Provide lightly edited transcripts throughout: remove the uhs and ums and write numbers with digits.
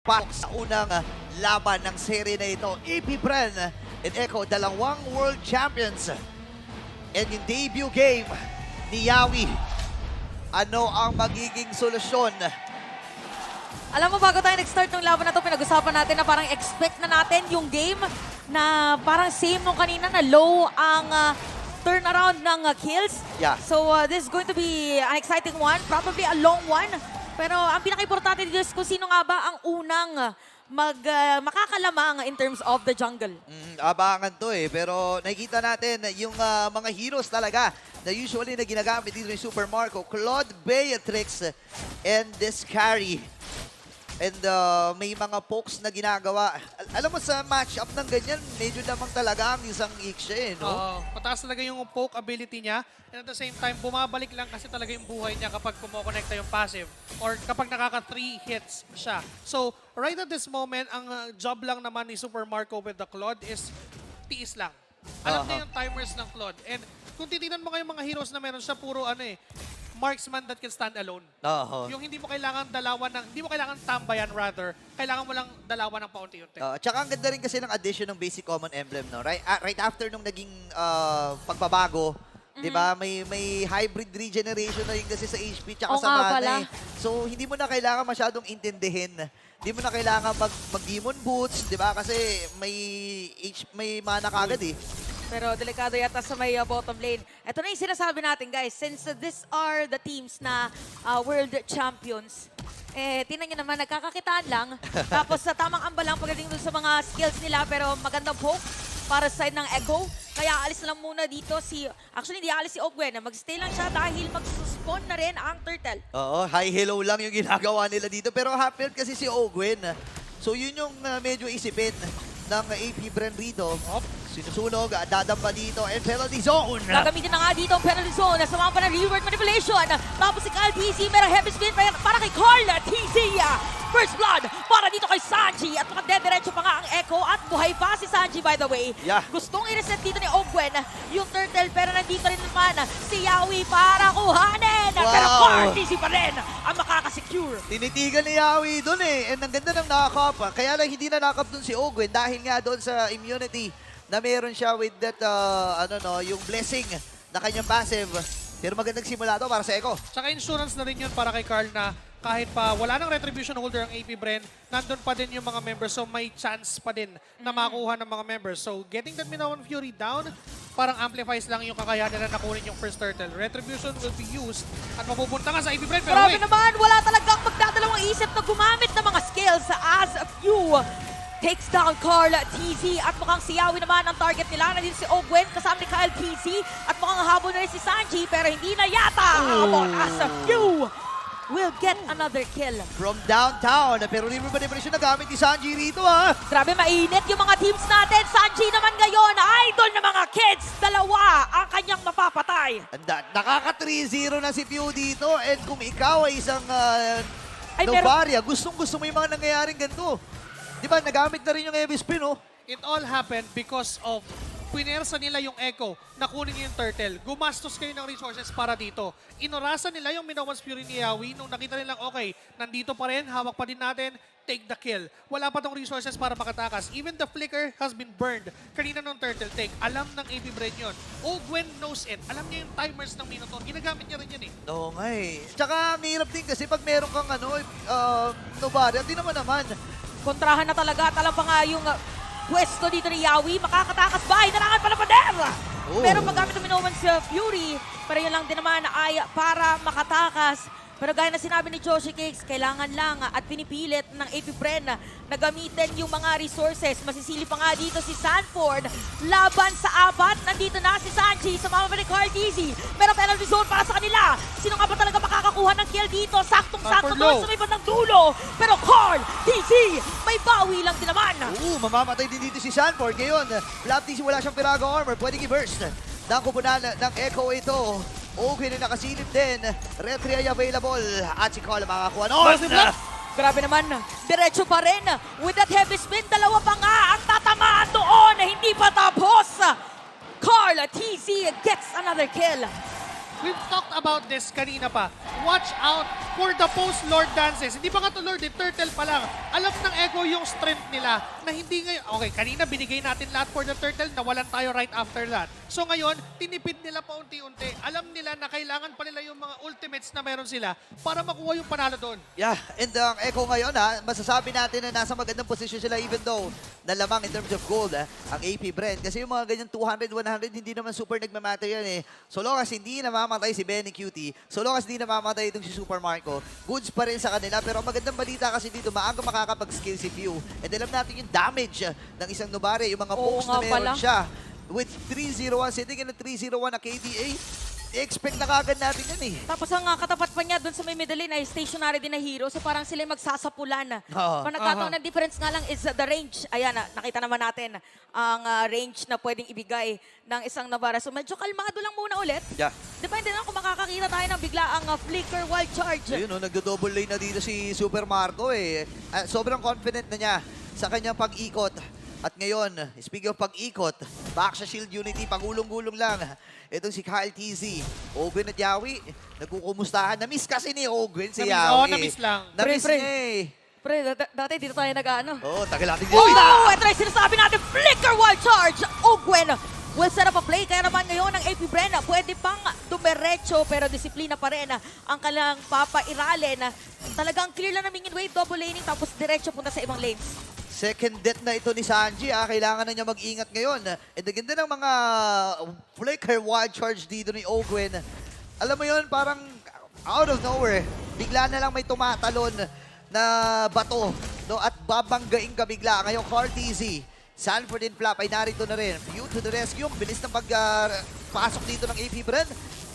Sa unang laban ng serie na ito, EP Bren and Echo, dalawang world champions. And yung debut game ni Yawi, ano ang magiging solusyon? Alam mo, bago tayo nag-start ng laban na to, pinag-usapan natin na parang expect na natin yung game na parang same nung kanina na low ang turnaround ng kills. Yeah. So this is going to be an exciting one, probably a long one. Pero ang pinaka-importante dito is kung sino nga ba ang unang makakalamang in terms of the jungle. Abangan to pero nakikita natin yung mga heroes talaga na usually na ginagamit dito ni Super Marco. Claude, Beatrix, and this carry. And may mga pokes na ginagawa. Alam mo sa match-up ng ganyan, medyo namang talaga ang isang Ixia, no? Mataas talaga yung poke ability niya. And at the same time, bumabalik lang kasi talaga yung buhay niya kapag kumokonekta yung passive or kapag nakaka-3 hits siya. So, right at this moment, ang job lang naman ni Super Marco with the Claude is tiis lang. Alam niya yung timers ng Claude. And kung titignan mo kayo mga heroes na meron siya, puro marksman that can stand alone. Yung hindi mo kailangan hindi mo kailangan tambayan rather, kailangan mo lang dalawan ng paunti-unti. Tsaka ang ganda rin kasi ng addition ng basic common emblem, no? Right after nung naging pagbabago, 'di ba? May hybrid regeneration na rin kasi sa HP tsaka sa mana. So hindi mo na kailangan masyadong intindihin. Hindi mo na kailangan mag-demon boots, 'di ba? Kasi may mana kagad Pero delikado yata sa may bottom lane. Ito na yung sinasabi natin, guys. Since these are the teams na world champions, tingnan nyo naman, nagkakakitaan lang. Tapos sa tamang ambalang pagdating dun sa mga skills nila, pero magandang poke para sa side ng Echo. Kaya alis na lang muna dito actually hindi alis si Ogwen. Mag-stay lang siya dahil mag-spawn na rin ang Turtle. Hi, hello lang yung ginagawa nila dito. Pero half-health kasi si Ogwen. So yun yung medyo isipin ng AP Bren rito. Sinusunog, dadamba dito, and penalty zone. Gagamitin na nga dito ang penalty zone. Nasama pa ng reward manipulation. Tapos si Kyle TC, merong heavy spin para kay Carl TC. First blood para dito kay Sanji. At makadediretso pa nga ang Echo at buhay pa si Sanji, by the way. Yeah. Gustong i-reset dito ni Ogwen yung Turtle, pero nandito rin naman si Yawi para kuhanin. Wow. Pero Carl TC pa rin ang makakasecure. Tinitigan ni Yawi dun and ang ganda ng nakakap. Kaya lang hindi na nakap dun si Ogwen dahil nga dun sa immunity na meron siya with that, yung blessing na kanyang passive. Pero magandang simula to para sa Echo. Tsaka insurance na rin yun para kay Carl na kahit pa wala nang retribution holder ang AP Bren, nandun pa din yung mga members. So may chance pa din na makuha ng mga members. So getting that Minoan Fury down, parang amplifies lang yung kakayahan nila na kunin yung first turtle. Retribution will be used at mapupunta nga sa AP Bren. Pero grabe naman, wala talagang magdadalawang isip na gumamit ng mga skills as a few. Takes down Carl TZ at mukhang si Yawi naman ang target nila. Nandito si Ogwen kasama ni Kyle TZ at mukhang habol na rin si Sanji pero hindi na yata. Habol as a few will get another kill. From downtown, pero libre manipulation na gamit ni Sanji rito Grabe, mainit yung mga teams natin. Sanji naman ngayon, idol ng mga kids. Dalawa ang kanyang mapapatay. Nakaka 3-0 na si Pew dito and kung ikaw ay isang Novaria, gustong-gusto mo yung mga nangyayaring ganito. Di ba, nagamit na rin yung heavy spin, It all happened because of pinersa nila yung Echo na kunin yung Turtle. Gumastos kayo ng resources para dito. Inorasan nila yung Minoan's Fury ni Yawi nung nakita nilang, okay, nandito pa rin, hawak pa din natin, take the kill. Wala pa tong resources para makatakas. Even the flicker has been burned. Kanina nung Turtle take, alam ng AP Bren yun. Ogwen knows it. Alam niya yung timers ng Minotaur. Ginagamit niya rin yan Oo nga Tsaka ang hirap din kasi pag meron kang Novaria, di naman. Kontrahan na talaga at alam pa nga yung pwesto dito ni Yawi. Makakatakas ba? Hinarangan pa na pader! Pero paggamit ng Minoan's Fury, pero yun lang din naman ay para makatakas. Pero gaya na sinabi ni Joshi Cakes, kailangan lang at pinipilit ng AP Bren na gamitin yung mga resources. Masisili pa nga dito si Sanford. Laban sa apat, nandito na si Sanji. Sumama pa ni Carl DZ. Pero penalty zone para sa kanila. Sino nga ba talaga makakakuha ng kill dito? Saktong-sakto doon sa may bandang dulo. Pero Carl DZ, may bawi lang din naman. Mamamatay din dito si Sanford. Ngayon, Flap DC wala siyang Pirago armor. Pwedeng i-burst. Nakupunan ng Echo ito. Okay na nakasilip din. Retry ay available. At si Carl makakuha noon. Grabe naman. Diretso pa rin. With that heavy spin, dalawa pa nga ang tatamaan doon. Hindi pa tapos. Carl TZ gets another kill. we've talked about this kanina pa. Watch out for the post-Lord dances. Hindi pa nga to Lord, Turtle pa lang. Alam ng Echo yung strength nila na hindi ngayon, okay, kanina binigay natin lahat for the Turtle, nawalan tayo right after that. So ngayon, tinipid nila pa unti-unti. Alam nila na kailangan pa nila yung mga ultimates na meron sila para makuha yung panalo doon. Yeah, and ang Echo ngayon masasabi natin na nasa magandang posisyon sila even though nalamang in terms of gold ang AP Brent. Kasi yung mga ganyan 200, 100, hindi naman super nagmamatter yan eh. So long as hindi namamatay si Benny Cutie, so long as hindi namamatay itong si Super Marco, goods pa rin sa kanila. Pero ang magandang balita kasi dito, maaga makakapag-skill si Few. And alam natin yung damage ng isang Nubare, yung mga pokes na meron siya. With 3-0-1, sitting in a 3-0-1 na KDA, i-expect na kagad natin yan eh. Tapos ang katapat pa niya doon sa may middle lane ay stationary din na hero. So parang sila yung magsasapulan. Oo. Pag nagkataon na difference nga lang is the range. Ayan, nakita naman natin ang range na pwedeng ibigay ng isang Navara. So medyo kalmado lang muna ulit. Yeah. Depende na kung makakakita tayo ng bigla ang flicker wild charge. Ayun, nagdo-double lane na dito si Super Marco eh. Sobrang confident na niya sa kanyang pag-ikot. At ngayon, speaking of pag-ikot, back sa Shield Unity, pagulong-gulong lang. Itong si Kyle TZ, Ogwen at Yawi, nagkukumustahan. Na-miss kasi ni Ogwen si Yawi. Oo, na-miss lang. Na-miss Pre. niya eh. Pre, dati dito tayo nag-ano. Oo, tagal natin Oh, dito. ito na yung sinasabi natin, flicker wild charge. Ogwen will set up a play. Kaya naman ngayon ang AP Bren, pwede pang dumiretso pero disiplina pa rin ang kanilang papairalin. Talagang clear lang na minion wave, double laning, tapos diretso punta sa ibang lanes. Second death na ito ni Sanji. Kailangan na niya mag-ingat ngayon. And ang ganda ng mga flicker wild charge dito ni Ogwen. Alam mo yun, parang out of nowhere, bigla na lang may tumatalon na bato. No? At babanggain ka bigla. Ngayon, Carteezy, Sanford and Flap ay narito na rin. View to the rescue. Bilis ng pagpasok dito ng AP Bren.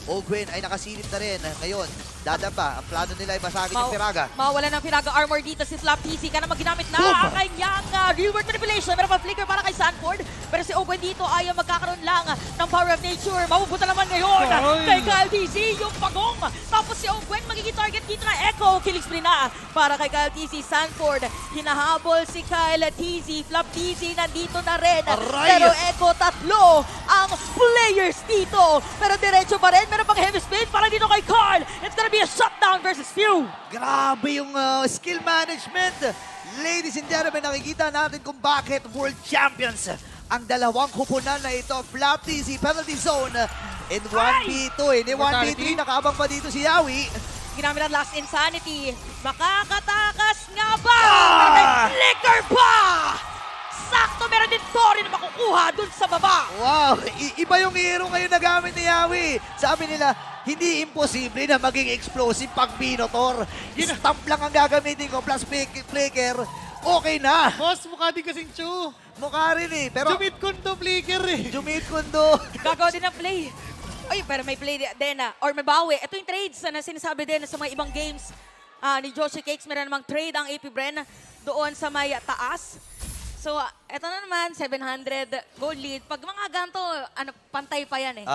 Ogwen ay nakasilip na rin. Ngayon, dadamba. Ang plano nila ay basagin yung Piraga. Mawala ng Piraga armor dito si Flap TC. Kaya na maginamit na Boom! ang kanyang reward manipulation. Meron pa flicker para kay Sanford. Pero si Ogwen dito ay magkakaroon lang ng power of nature. Mapupunta naman ngayon kay Kyle TC yung pagong. Tapos si Ogwen magiging target dito na Echo. Killing spree na para kay Kyle TC. Sanford, hinahabol si Kyle TC. Flap TC nandito na rin. Aray! Pero Echo, tatlo ang players dito. Pero diretso pa rin. Meron pang heavy spin para dito kay Carl. It's gonna be a shutdown versus Few. Grabe yung skill management. Ladies and gentlemen, nakikita natin kung bakit world champions ang dalawang kupunan na ito. Flap TC, penalty zone. In 1v2 Ni 1v3, nakaabang pa dito si Yawi. Ginamit ang last insanity. Makakatakas nga ba? Ah! May flicker pa! Sakto, meron din Tori na makukuha dun sa baba. Wow, iba yung hero ngayon na gamit ni Yawi. Sabi nila, hindi imposible na maging explosive pag Minotaur. Stamp lang ang gagamitin ko plus flicker. Okay na. Boss, mukha din kasing Chu. Mukha rin eh. Pero Jumit kundo flicker eh. Jumit Kundo. Gagawa din ng play. Ay, pero may play din or may bawi. Ito yung trades na sinasabi din sa mga ibang games ni Joshi Cakes. Meron namang trade ang AP Bren doon sa may taas. So, eto na naman, 700 gold lead. Pag mga ganito, pantay pa yan eh.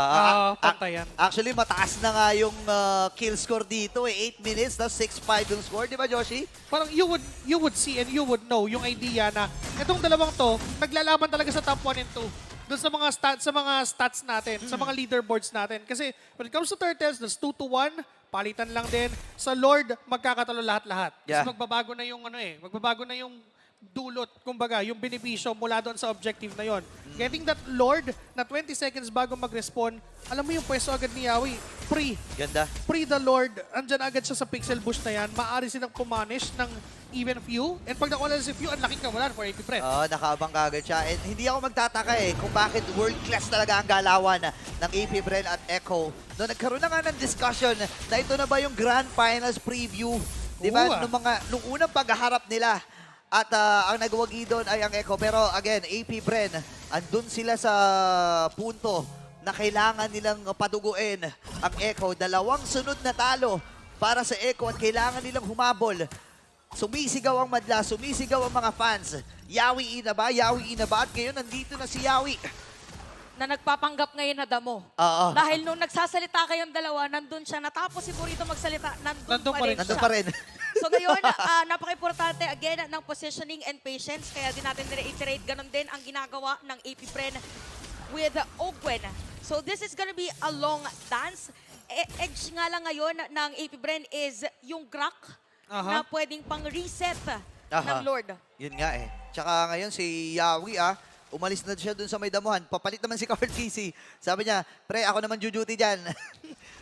Pantay yan. Actually, mataas na nga yung kill score dito eh. 8 minutes, tapos 6-5 yung score. Di ba, Joshi? Parang you would see and you would know yung idea na itong dalawang to, naglalaban talaga sa top 1 and 2. Doon sa mga stats natin, sa mga leaderboards natin. Kasi when it comes to Turtles, that's 2-1, palitan lang din. Sa Lord, magkakatalo lahat-lahat. Yeah. Kasi magbabago na yung magbabago na yung dulot, kumbaga, yung benepisyo mula doon sa objective na yon. Getting that Lord na 20 seconds bago mag-respawn, alam mo yung pwesto agad ni Yawi, Ganda. Pre the Lord, andyan agad siya sa pixel bush na yan, maaari silang pumanish ng even Few. And pag nakuha si Few, ang laking kawalan for AP Bren. Nakaabang kagad siya. And hindi ako magtataka eh kung bakit world class talaga ang galawan ng AP Bren at Echo. No, nagkaroon na nga ng discussion na ito na ba yung Grand Finals preview. Di ba? Nung unang pagharap nila. At ang nagwagi doon ay ang Echo. Pero again, AP Bren, andun sila sa punto na kailangan nilang paduguin ang Echo. Dalawang sunod na talo para sa Echo at kailangan nilang humabol. Sumisigaw ang madla, sumisigaw ang mga fans. Yawi inaba, Yawi inaba. At ngayon, nandito na si Yawi. Na nagpapanggap ngayon na damo. Oo. Dahil nung nagsasalita kayong dalawa, nandun siya. Natapos si Burrito magsalita, nandun pa rin siya. Nandun pa rin. So ngayon, napaka-importante again ng positioning and patience. Kaya din natin reiterate, ganun din ang ginagawa ng AP Bren with Ogwen. So this is gonna be a long dance. edge nga lang ngayon ng AP Bren is yung Grak na pwedeng pang-reset ng Lord. Yun nga eh. Tsaka ngayon si Yawi umalis na siya dun sa may damuhan. Papalit naman si Carl TC. Sabi niya, pre, ako naman duty dyan.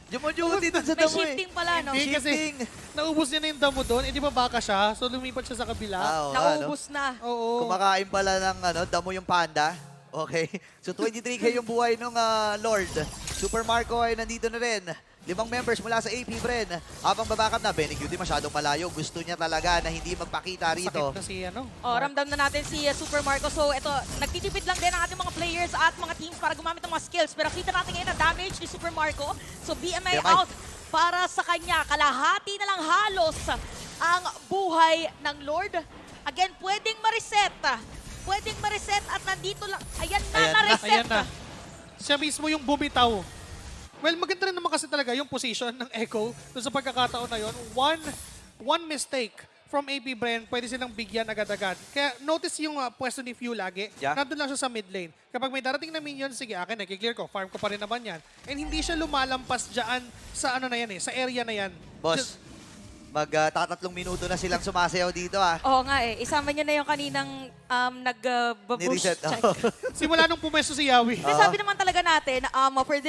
Duty dun sa May damo shifting pala, no? Hindi kasi Shifting. naubos niya na yung damo doon. Eh, di ba baka siya? So, lumipat siya sa kabila. Oo, Naubos na. Oo. Kumakain pala ng damo yung panda. Okay. So 23k yung buhay ng Lord. Super Marco ay nandito na rin. 5 members mula sa AP Bren. Habang babakap na, Benny Cutie masyadong malayo. Gusto niya talaga na hindi magpakita rito. Sakit na si ano. Ramdam na natin si Super Marco. So, ito, nagtitipid lang din ang ating mga players at mga teams para gumamit ng mga skills. Pero kita natin ngayon ang damage ni Super Marco. So, BMI out para sa kanya. Kalahati na lang halos ang buhay ng Lord. Again, pwedeng ma-reset. Pwedeng ma-reset at nandito lang. Ayan na, na-reset. Ayan na. Siya mismo yung bumitaw. Well, maganda rin naman kasi talaga yung position ng Echo doon sa pagkakataon na yun. One mistake from AP Bren, pwede silang bigyan agad-agad. Kaya notice yung pwesto ni Few lagi. Yeah. Nandun lang siya sa mid lane. Kapag may darating na minion, sige, akin, nag-clear ko. Farm ko pa rin naman yan. And hindi siya lumalampas dyan sa ano na yan sa area na yan. Boss, mag-3 minuto na silang sumasayaw dito Oo nga eh. Isama niya na yung kaninang nag-boost Ni-reset. check. Simula nung pumesto si Yawi. Kasi sabi naman talaga natin, for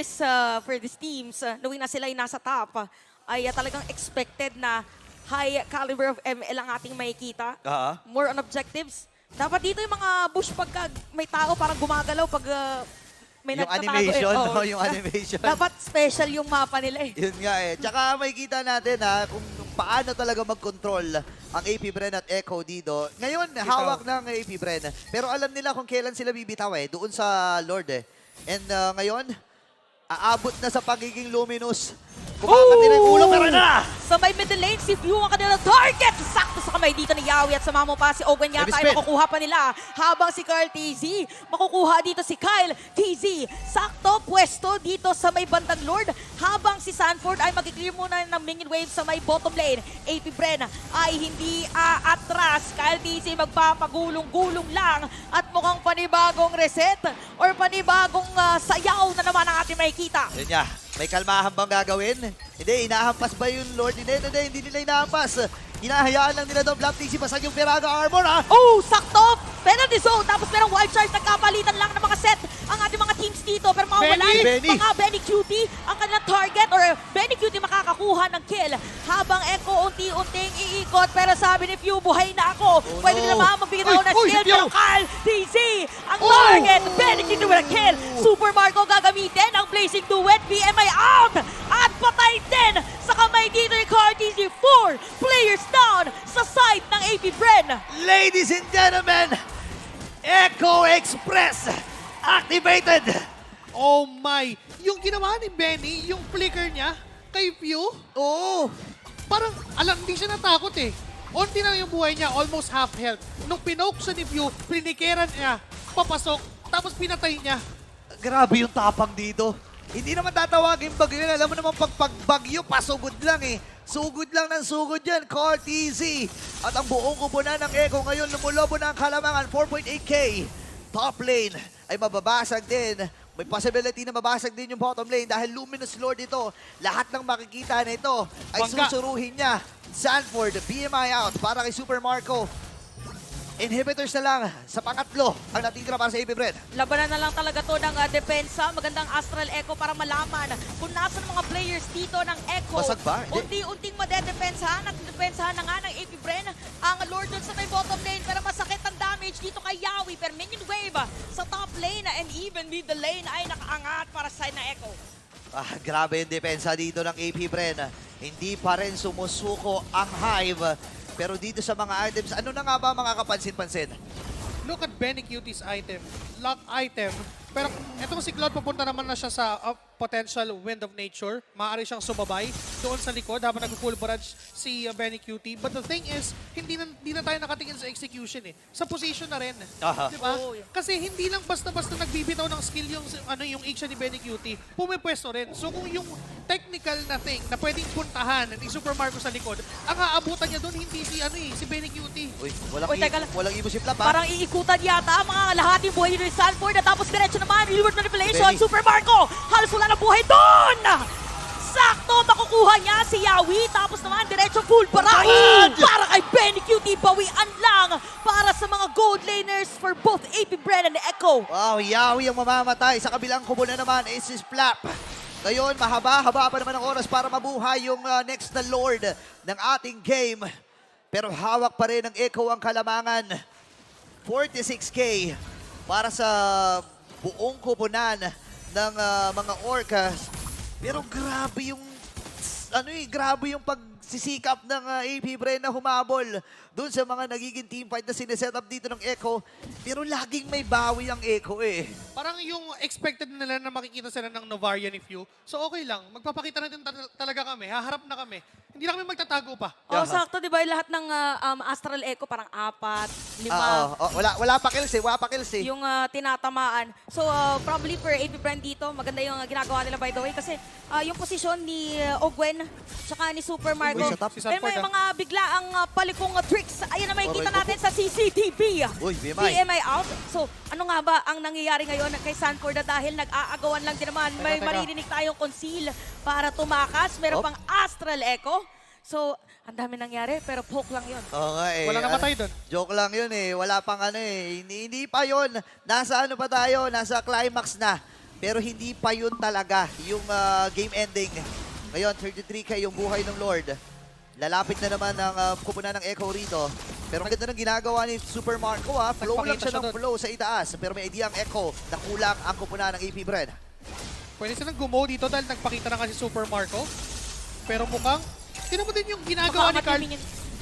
these teams, knowing na sila ay nasa top, ay talagang expected na high caliber of ML ang ating makikita. More on objectives. Dapat dito yung mga bush pagka may tao parang gumagalaw pag may Yung nagtatago animation, Oo. no? Yung animation. Dapat special yung mapa nila eh. Yun nga eh. Tsaka makikita natin kung paano talaga mag-control ang AP Bren at Echo dito. Ngayon, hawak ng AP Bren. Pero alam nila kung kailan sila bibitaw doon sa Lord eh. And ngayon, aabot na sa pagiging luminous. Kumakati na yung ulo, pero na! Sa may middle lane, si View ang kanilang target. Sakto sa kamay dito ni Yawi at sumama pa si Owen yata ay makukuha pa nila. Habang si Carl TZ, makukuha dito si Kyle TZ. Sakto, pwesto dito sa may bandang Lord. Habang si Sanford ay mag-clear muna ng minion wave sa may bottom lane. AP Bren ay hindi atras. Kyle TZ magpapagulong-gulong lang. At mukhang panibagong reset or panibagong sayaw na naman ang ating makikita. Yun nga. May kalmahan bang gagawin? Hindi, inahampas ba yung Lord? Hindi nila inahampas. Hinahayaan lang nila doon. Black TC, basag yung Peraga armor Oh, sakto! Penalty zone! Tapos merong wild charge. Nagkapalitan lang ng mga set ang ating mga teams dito. Pero mawawala mga Benny Cutie ang kanilang target or Benny Cutie makakakuha ng kill. Habang Echo unti-unting iikot. Pero sabi ni Few, buhay na ako. Pwede nila magbigay daw ng skill. Pero Carl TZ ang target. Benny Cutie with a kill. Super Marco gagamitin ang Blazing Duet. BMI out! At patay din sa kamay dito ni Carl TZ. 4 players down sa side ng AP Bren. Ladies and gentlemen, Echo Express activated! Oh my! Yung ginawa ni Benny, yung flicker niya kay Few, Oo! parang hindi siya natakot eh. Onti na yung buhay niya, almost half health. Nung pinoke siya ni Few, pinikeran niya, papasok, tapos pinatay niya. Grabe yung tapang dito. Hindi naman tatawagin bagyo yun. Alam mo naman pag bagyo, pasugod lang eh. Sugod lang ng sugod yan, Carl TZ. At ang buong kupunan ng Echo ngayon, lumulobo na ang kalamangan, 4.8k. Top lane ay mababasag din. May possibility na mabasag din yung bottom lane dahil Luminous Lord ito. Lahat ng makikita na ito ay susuruhin niya. Sanford, BMI out para kay Super Marco. Inhibitors na lang sa pangatlo ang natitira para sa AP Bren. Labanan na lang talaga to ng depensa. Magandang Astral Echo para malaman kung nasa mga players dito ng Echo. Basag ba? Hindi. Unti-unting madedepensahan. Nagdepensahan na nga ng AP Bren ang Lord dun sa may bottom lane. Pero masakit ang damage dito kay Yawi. Per minion wave sa top lane and even middle lane ay nakaangat para sa side ng Echo. Grabe yung depensa dito ng AP Bren. Hindi pa rin sumusuko ang Hive. Pero dito sa mga items, ano na nga ba mga kapansin-pansin? Look at Benny Cutie's item. Lock item. Pero etong si Cloud, papunta naman na siya sa potential Wind of Nature. Maaari siyang sumabay doon sa likod habang nag-full barrage si Benny Cutie. But the thing is, hindi na tayo nakatingin sa execution eh. Sa position na rin. Diba? Oh, yeah. Kasi hindi lang basta-basta nagbibitaw ng skill yung action ni Benny Cutie. Pumipwesto rin. So kung yung technical na thing na pwedeng puntahan ni Super Marco sa likod, ang aabutan niya doon hindi si Benny Cutie. Uy, teka lang. walang ibos si Flap Parang iikutan yata mga lahating buhay ni Sanford at tapos diretso naman, Real World Manipulation, Benny. Super Marco! Halos wala na buhay doon! Sakto to, makukuha niya si Yawi. Tapos naman, diretso full barrage Barrage! para kay Benny Cutie. Bawian lang para sa mga gold laners for both AP Bren and Echo. Wow, Yawi ang mamamatay. Sa kabilang kubo na naman is si Splap. Ngayon, mahaba-haba pa naman ang oras para mabuhay yung next na Lord ng ating game. Pero hawak pa rin ng Echo ang kalamangan. 46K para sa buong kupunan ng mga Orcas. Pero grabe yung grabe yung pagsisikap ng AP Bren na humabol doon sa mga nagiging teamfight na sineset up dito ng Echo. Pero laging may bawi ang Echo eh. Parang yung expected nila na makikita sila ng Novaria ni Few. So okay lang, magpapakita natin talaga kami, haharap na kami. Hindi na kami magtatago pa. Oh, sakto, di ba? Lahat ng Astral Echo, parang 4, 5. Wala pa kills eh, wala pa kills eh. Yung tinatamaan. So, probably for AP Brand dito, maganda yung ginagawa nila by the way. Kasi yung posisyon ni Ogwen, tsaka ni Super Marco. Uy, sa top. Si Pero may Sanford, mga biglaang palikong tricks. Ayan na makikita Aray ko natin sa CCTV. Uy, BMI. BMI out. So, ano nga ba ang nangyayari ngayon kay Sanford dahil nag-aagawan lang din naman. May Teka. maririnig tayong conceal para tumakas. Meron pang Astral Echo. So, ang dami nangyari, pero poke lang yun. Oo nga eh. Wala namatay doon. Joke lang yun eh. Wala pang hindi pa yun. Nasa ano pa tayo? Nasa climax na. Pero hindi pa yun talaga yung game ending. Ngayon, 33K yung buhay ng Lord. Lalapit na naman ang kupunan ng Echo rito. Pero ang ganda ng ginagawa ni Super Marco ha. Flow lang siya Nagpakita siya ng doon. flow sa itaas. Pero may idea ang Echo na kulang ang kupunan ng AP Bren. Pwede silang gumo dito dahil nagpakita na kasi Super Marco. Pero mukhang, tinan mo din yung ginagawa ni Carl.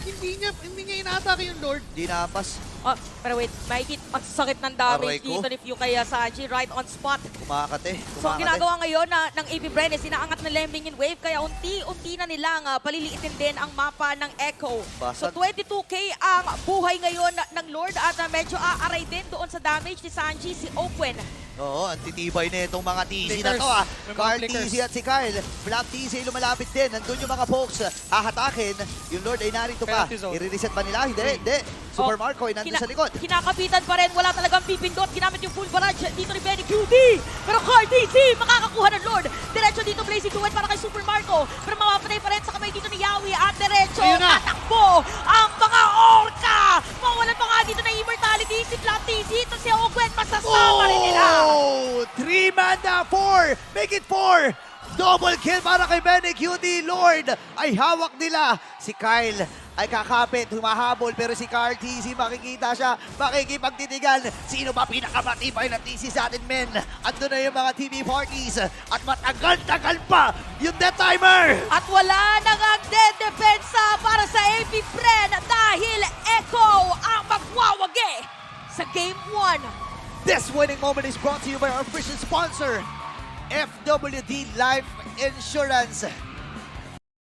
Hindi niya inaatake yung Lord. Di napas. Oh, pero wait, makikita magsakit ng damage Aray ko. dito ni Few kay Sanji right on spot. Kumakate. So ang ginagawa ngayon ng AP Bren is inaangat na Lemming in wave kaya unti-unti na nilang paliliitin din ang mapa ng Echo. So Basag. 22K ang buhay ngayon ng Lord at medyo aaray din doon sa damage ni Sanji si Owen. Oo, ang titibay na itong mga TC na Flickers. to May mga Carl flickers. TC at si Kyle. Black TC lumalapit din. Nandun yung mga folks. Hahatakin. Yung Lord ay narito pa. Penalty zone. I-reset ba nila? Hindi. Super Marco ay nandun sa likod. Kinakapitan pa rin, wala talagang pipindot. Ginamit yung full barrage dito ni Benny Cutie. Pero Carl DC makakakuha ng Lord. Diretso dito Blazing Duet para kay Super Marco. Pero mapapatay pa rin sa kamay dito ni Yawi. At diretso, Ayun na. tatakbo ang mga Orca. Mawalan pa nga dito na immortality si Black TC. Ito si Ogwen, masasama rin nila. Oh! 3-man na 4! Make it 4! Double kill para kay Benny Cutie. Lord ay hawak nila. Si Kyle ay kakapit, humahabol. Pero si Carl TC, makikita siya, makikipagtitigan. Sino ba pinakamatibay na TC sa atin, men? Ando na yung mga TV parties. At matagal-tagal pa yung death timer. At wala nang depensa para sa AP Bren dahil Echo ang magwawagi sa Game 1. This winning moment is brought to you by our official sponsor, FWD Life Insurance.